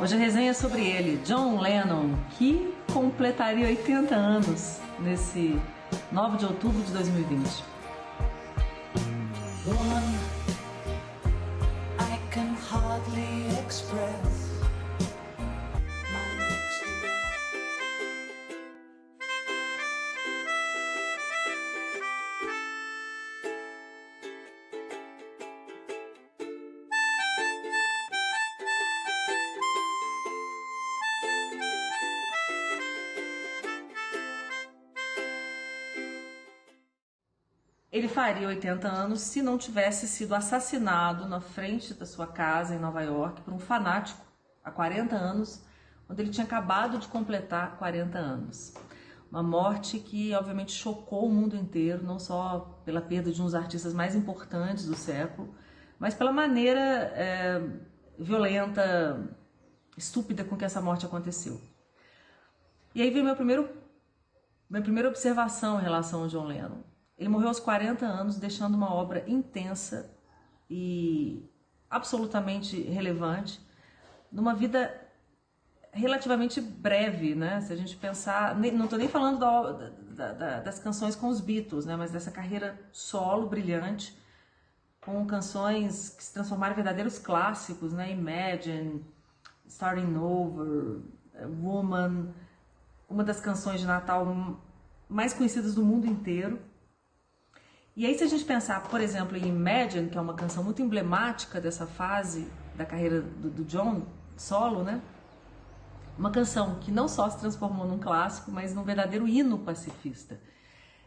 Hoje a resenha é sobre ele, John Lennon, que completaria 80 anos nesse 9 de outubro de 2020. Woman, I can hardly express my next Ele faria 80 anos se não tivesse sido assassinado na frente da sua casa em Nova York por um fanático há 40 anos, quando ele tinha acabado de completar 40 anos. Uma morte que obviamente chocou o mundo inteiro, não só pela perda de um dos artistas mais importantes do século, mas pela maneira violenta, estúpida com que essa morte aconteceu. E aí vem minha primeira observação em relação ao John Lennon. Ele morreu aos 40 anos, deixando uma obra intensa e absolutamente relevante, numa vida relativamente breve, né? Se a gente pensar, não estou nem falando das canções com os Beatles, né? Mas dessa carreira solo brilhante, com canções que se transformaram em verdadeiros clássicos, né? Imagine, Starting Over, Woman, uma das canções de Natal mais conhecidas do mundo inteiro. E aí, se a gente pensar, por exemplo, em Imagine, que é uma canção muito emblemática dessa fase da carreira do John solo, né? Uma canção que não só se transformou num clássico, mas num verdadeiro hino pacifista.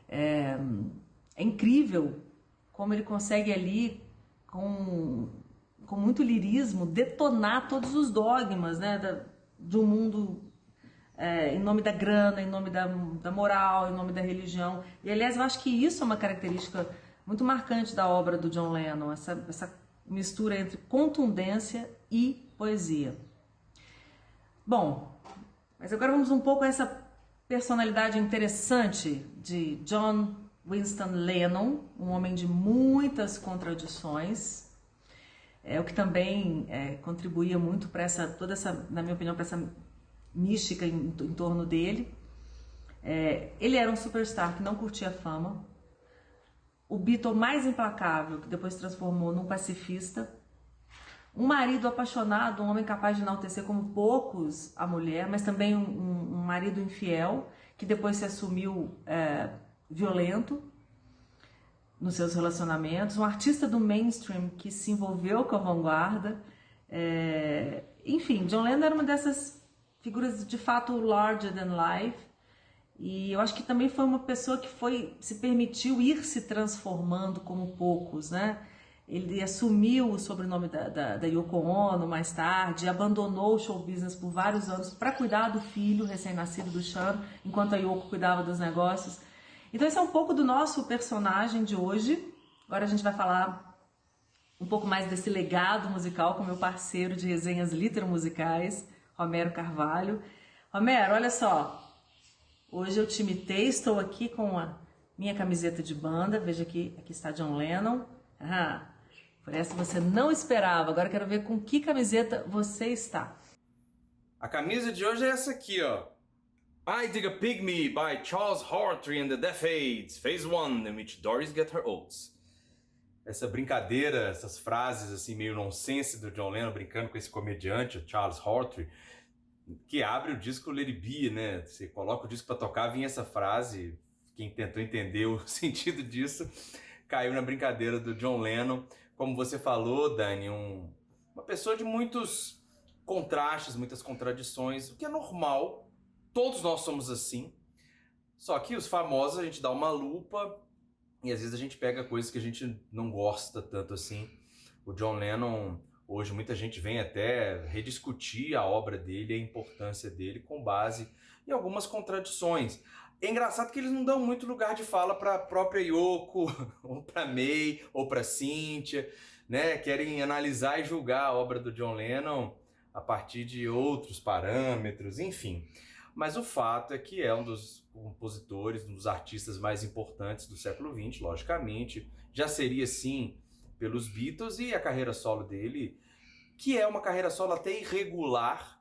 É incrível como ele consegue ali, com muito lirismo, detonar todos os dogmas, né, de um mundo em nome da grana, em nome da moral, em nome da religião. E, aliás, eu acho que isso é uma característica muito marcante da obra do John Lennon, essa mistura entre contundência e poesia. Bom, mas agora vamos um pouco a essa personalidade interessante de John Winston Lennon, um homem de muitas contradições, o que também contribuía muito para toda essa, na minha opinião, para essa mística em torno dele. Ele era um superstar que não curtia fama, o Beatle mais implacável, que depois se transformou num pacifista, um marido apaixonado, um homem capaz de enaltecer como poucos a mulher, mas também um marido infiel, que depois se assumiu violento nos seus relacionamentos, um artista do mainstream que se envolveu com a vanguarda. Enfim, John Lennon era uma dessas figuras de fato larger than life, e eu acho que também foi uma pessoa que se permitiu ir se transformando como poucos, né? Ele assumiu o sobrenome da Yoko Ono mais tarde, abandonou o show business por vários anos para cuidar do filho recém-nascido do Sean, enquanto a Yoko cuidava dos negócios. Então esse é um pouco do nosso personagem de hoje. Agora a gente vai falar um pouco mais desse legado musical com meu parceiro de resenhas litero-musicais, Romero Carvalho. Romero, olha só, hoje eu te imitei, estou aqui com a minha camiseta de banda, veja aqui está John Lennon. Por essa você não esperava, agora quero ver com que camiseta você está. A camisa de hoje é essa aqui, ó. I Dig a Pygmy, by Charles Hawtrey and the Deaf Aids, Phase 1, in which Doris Get Her Oats. Essa brincadeira, essas frases assim meio nonsense do John Lennon brincando com esse comediante, o Charles Hawtrey, que abre o disco Let It Be, né? Você coloca o disco para tocar, vinha essa frase, quem tentou entender o sentido disso caiu na brincadeira do John Lennon. Como você falou, Dani, uma pessoa de muitos contrastes, muitas contradições, o que é normal, todos nós somos assim, só que os famosos a gente dá uma lupa e às vezes a gente pega coisas que a gente não gosta tanto assim. O John Lennon, hoje muita gente vem até rediscutir a obra dele, a importância dele com base em algumas contradições. É engraçado que eles não dão muito lugar de fala para a própria Yoko, ou para May, ou para Cynthia, né? Querem analisar e julgar a obra do John Lennon a partir de outros parâmetros, enfim. Mas o fato é que é um dos compositores, um dos artistas mais importantes do século XX, logicamente. Já seria, sim, pelos Beatles, e a carreira solo dele, que é uma carreira solo até irregular,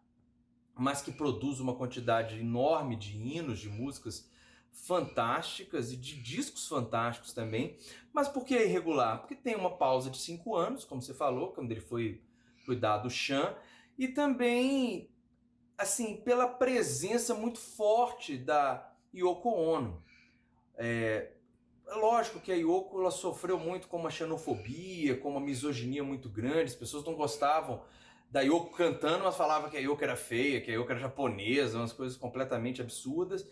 mas que produz uma quantidade enorme de hinos, de músicas fantásticas e de discos fantásticos também. Mas por que é irregular? Porque tem uma pausa de 5 anos, como você falou, quando ele foi cuidar do Sean, e também, assim, pela presença muito forte da Yoko Ono. É lógico que a Yoko ela sofreu muito com uma xenofobia, com uma misoginia muito grande, as pessoas não gostavam da Yoko cantando, mas falavam que a Yoko era feia, que a Yoko era japonesa, umas coisas completamente absurdas.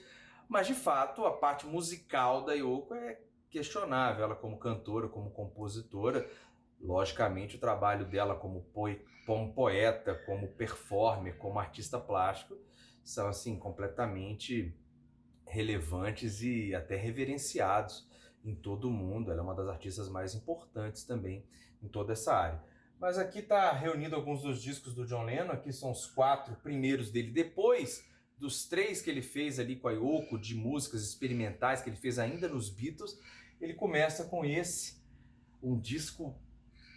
Mas, de fato, a parte musical da Yoko é questionável. Ela como cantora, como compositora, logicamente o trabalho dela como poeta, como performer, como artista plástico, são assim, completamente relevantes e até reverenciados em todo o mundo. Ela é uma das artistas mais importantes também em toda essa área. Mas aqui está reunido alguns dos discos do John Lennon, aqui são os 4 primeiros dele, depois dos 3 que ele fez ali com a Yoko, de músicas experimentais que ele fez ainda nos Beatles. Ele começa com esse, um disco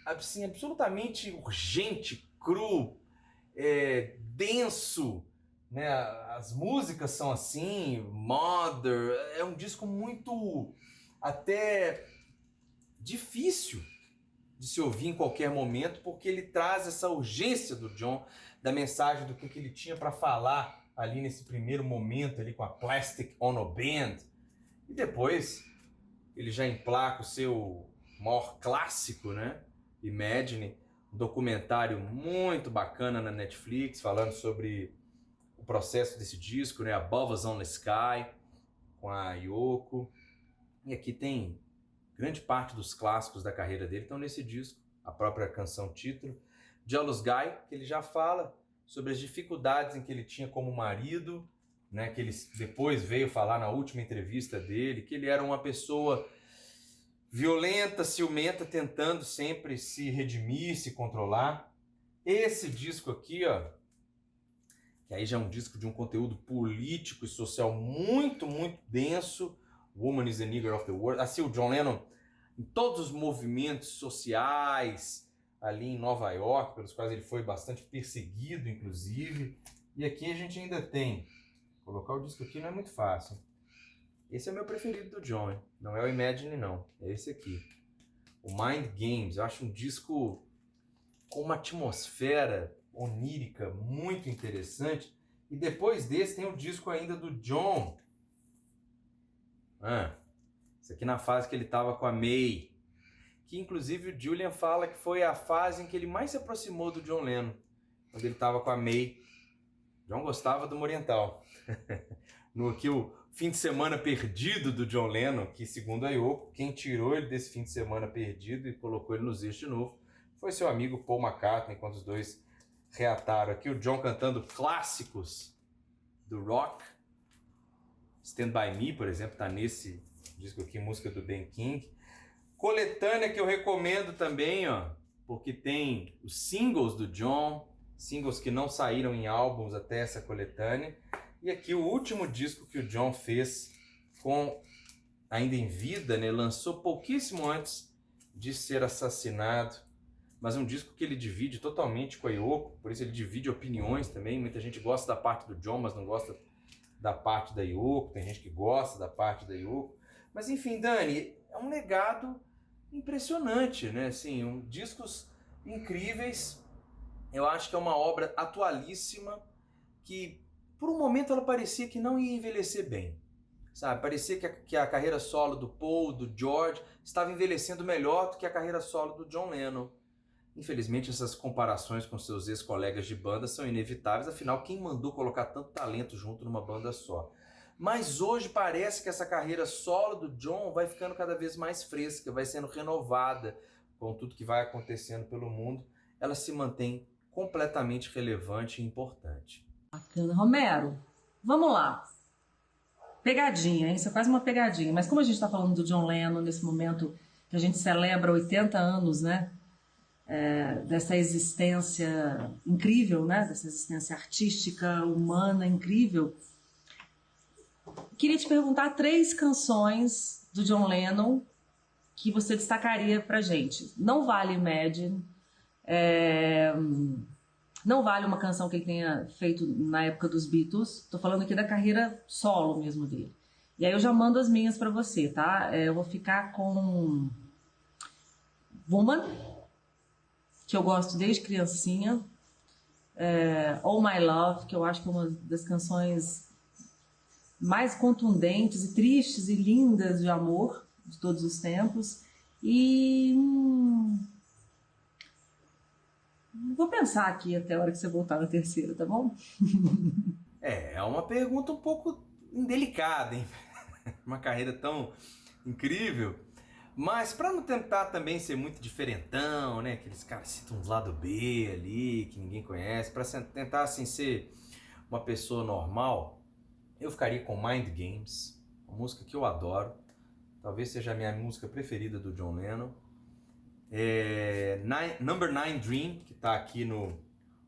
assim, absolutamente urgente, cru, denso, né? As músicas são assim, Mother, é um disco muito até difícil de se ouvir em qualquer momento, porque ele traz essa urgência do John, da mensagem do que ele tinha para falar ali nesse primeiro momento ali com a Plastic Ono Band. E depois ele já emplaca o seu maior clássico, né? Imagine, um documentário muito bacana na Netflix, falando sobre o processo desse disco, né? Above Us Only Sky, com a Yoko. E aqui tem grande parte dos clássicos da carreira dele estão nesse disco. A própria canção título, Jealous Guy, que ele já fala sobre as dificuldades em que ele tinha como marido, né? Que ele depois veio falar na última entrevista dele, que ele era uma pessoa violenta, ciumenta, tentando sempre se redimir, se controlar. Esse disco aqui, ó, que aí já é um disco de um conteúdo político e social muito, muito denso, Woman is the Nigger of the World. Assim, o John Lennon, em todos os movimentos sociais ali em Nova York, pelos quais ele foi bastante perseguido, inclusive. E aqui a gente ainda tem, colocar o disco aqui não é muito fácil. Esse é o meu preferido do John, não é o Imagine não, é esse aqui. O Mind Games, eu acho um disco com uma atmosfera onírica muito interessante. E depois desse tem o disco ainda do John. Isso aqui na fase que ele estava com a May, que inclusive o Julian fala que foi a fase em que ele mais se aproximou do John Lennon, quando ele estava com a May. John gostava do Oriental. No aqui o fim de semana perdido do John Lennon, que segundo a Yoko, quem tirou ele desse fim de semana perdido e colocou ele nos eixos de novo foi seu amigo Paul McCartney, quando os dois reataram. Aqui o John cantando clássicos do rock. Stand By Me, por exemplo, está nesse disco aqui, música do Ben King. Coletânea que eu recomendo também, ó, porque tem os singles do John, singles que não saíram em álbuns até essa coletânea. E aqui o último disco que o John fez ainda em vida, né, lançou pouquíssimo antes de ser assassinado, mas um disco que ele divide totalmente com a Yoko, por isso ele divide opiniões também. Muita gente gosta da parte do John, mas não gosta da parte da Yoko, tem gente que gosta da parte da Yoko. Mas enfim, Dani, é um legado impressionante, né? Assim, discos incríveis. Eu acho que é uma obra atualíssima que, por um momento, ela parecia que não ia envelhecer bem, sabe? Parecia que a carreira solo do Paul, do George, estava envelhecendo melhor do que a carreira solo do John Lennon. Infelizmente, essas comparações com seus ex-colegas de banda são inevitáveis, afinal, quem mandou colocar tanto talento junto numa banda só? Mas hoje parece que essa carreira solo do John vai ficando cada vez mais fresca, vai sendo renovada com tudo que vai acontecendo pelo mundo. Ela se mantém completamente relevante e importante. Bacana. Romero, vamos lá. Pegadinha, hein? Isso é quase uma pegadinha. Mas como a gente está falando do John Lennon nesse momento que a gente celebra 80 anos, né? Dessa existência incrível, né? Dessa existência artística, humana, incrível. Queria te perguntar 3 canções do John Lennon que você destacaria pra gente. Não vale Imagine, Não vale uma canção que ele tenha feito na época dos Beatles. Tô falando aqui da carreira solo mesmo dele. E aí eu já mando as minhas pra você, tá? Eu vou ficar com Woman, que eu gosto desde criancinha. All My Love, que eu acho que é uma das canções mais contundentes e tristes e lindas de amor de todos os tempos. E vou pensar aqui até a hora que você voltar na terceira, tá bom? É uma pergunta um pouco indelicada, hein? Uma carreira tão incrível. Mas para não tentar também ser muito diferentão, né? Aqueles caras citam uns lado B ali, que ninguém conhece. Para tentar assim ser uma pessoa normal, eu ficaria com Mind Games, uma música que eu adoro. Talvez seja a minha música preferida do John Lennon. Number 9 Dream, que tá aqui no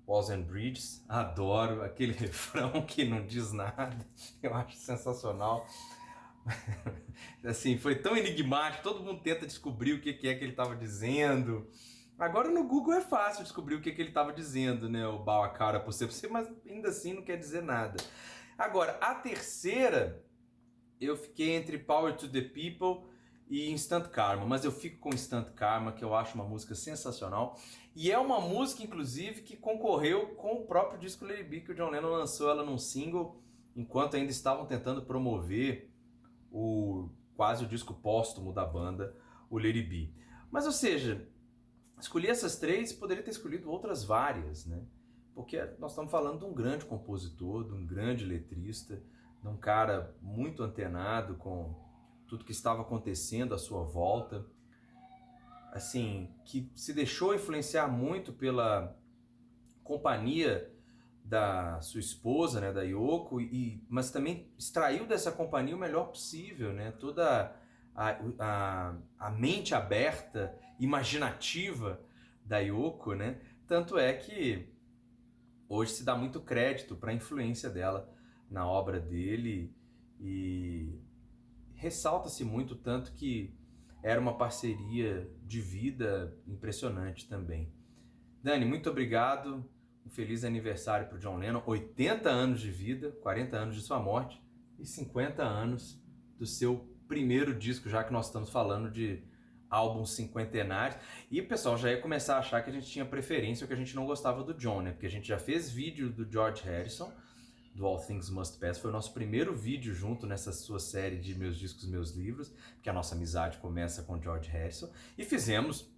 Walls and Bridges. Adoro aquele refrão que não diz nada. Eu acho sensacional. Assim, foi tão enigmático, todo mundo tenta descobrir o que é que ele estava dizendo. Agora no Google é fácil descobrir o que ele estava dizendo, né? O Bow a cara por você, mas ainda assim não quer dizer nada. Agora, a terceira, eu fiquei entre Power to the People e Instant Karma, mas eu fico com Instant Karma, que eu acho uma música sensacional. E é uma música, inclusive, que concorreu com o próprio disco Let It Be, que o John Lennon lançou ela num single, enquanto ainda estavam tentando promover quase o disco póstumo da banda, o Let It Be. Mas, ou seja, escolhi essas três, poderia ter escolhido outras várias, né? Porque nós estamos falando de um grande compositor, de um grande letrista, de um cara muito antenado com tudo que estava acontecendo à sua volta, assim, que se deixou influenciar muito pela companhia da sua esposa, né, da Yoko, mas também extraiu dessa companhia o melhor possível, né, toda a mente aberta, imaginativa da Yoko, né, tanto é que hoje se dá muito crédito para a influência dela na obra dele e ressalta-se muito, tanto que era uma parceria de vida impressionante também. Dani, muito obrigado. Um feliz aniversário para o John Lennon, 80 anos de vida, 40 anos de sua morte e 50 anos do seu primeiro disco, já que nós estamos falando de álbuns cinquentenários. E o pessoal já ia começar a achar que a gente tinha preferência ou que a gente não gostava do John, né? Porque a gente já fez vídeo do George Harrison, do All Things Must Pass, foi o nosso primeiro vídeo junto nessa sua série de Meus Discos, Meus Livros, porque a nossa amizade começa com George Harrison, e fizemos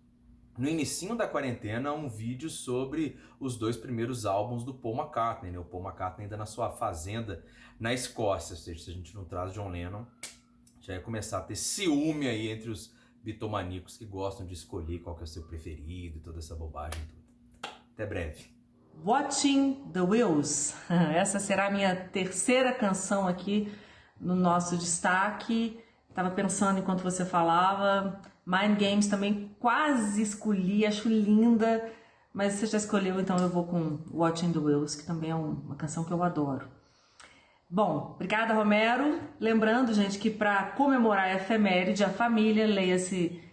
no inicinho da quarentena um vídeo sobre os dois primeiros álbuns do Paul McCartney, né? O Paul McCartney ainda na sua fazenda na Escócia, ou seja, se a gente não traz John Lennon, já ia começar a ter ciúme aí entre os bitomaníacos que gostam de escolher qual que é o seu preferido e toda essa bobagem toda. Até breve. Watching the Wheels. Essa será a minha terceira canção aqui no nosso destaque. Estava pensando enquanto você falava. Mind Games também quase escolhi, acho linda, mas você já escolheu, então eu vou com Watching the Wheels, que também é uma canção que eu adoro. Bom, obrigada, Romero. Lembrando, gente, que para comemorar a efeméride, a família, leia-se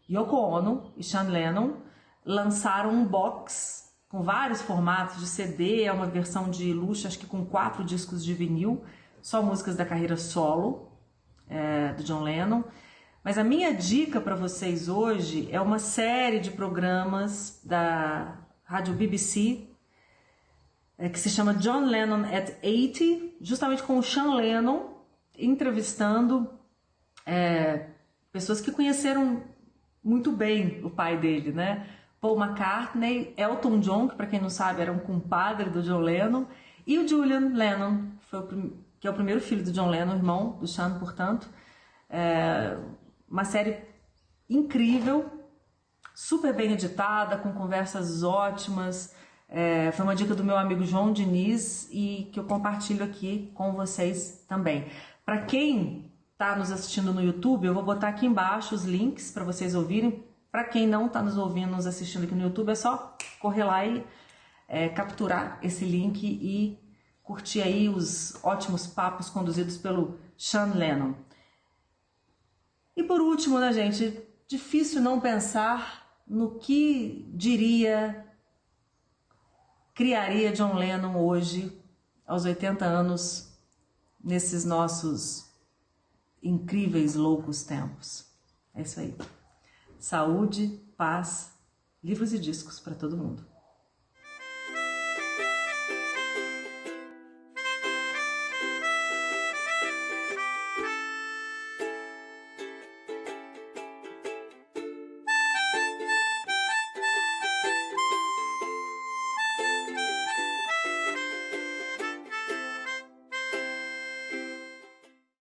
Yoko Ono e Sean Lennon, lançaram um box com vários formatos de CD, é uma versão de luxo, acho que com 4 discos de vinil, só músicas da carreira solo do John Lennon. Mas a minha dica para vocês hoje é uma série de programas da rádio BBC, que se chama John Lennon at 80, justamente com o Sean Lennon, entrevistando pessoas que conheceram muito bem o pai dele, né? Paul McCartney, Elton John, que para quem não sabe era um compadre do John Lennon, e o Julian Lennon, que é o primeiro filho do John Lennon, irmão do Sean, portanto. Uma série incrível, super bem editada, com conversas ótimas. Foi uma dica do meu amigo João Diniz e que eu compartilho aqui com vocês também. Para quem está nos assistindo no YouTube, eu vou botar aqui embaixo os links para vocês ouvirem. Para quem não está nos ouvindo, nos assistindo aqui no YouTube, é só correr lá e capturar esse link e curtir aí os ótimos papos conduzidos pelo Sean Lennon. E por último, né, gente, difícil não pensar no que diria criaria John Lennon hoje, aos 80 anos, nesses nossos incríveis, loucos tempos. É isso aí. Saúde, paz, livros e discos para todo mundo.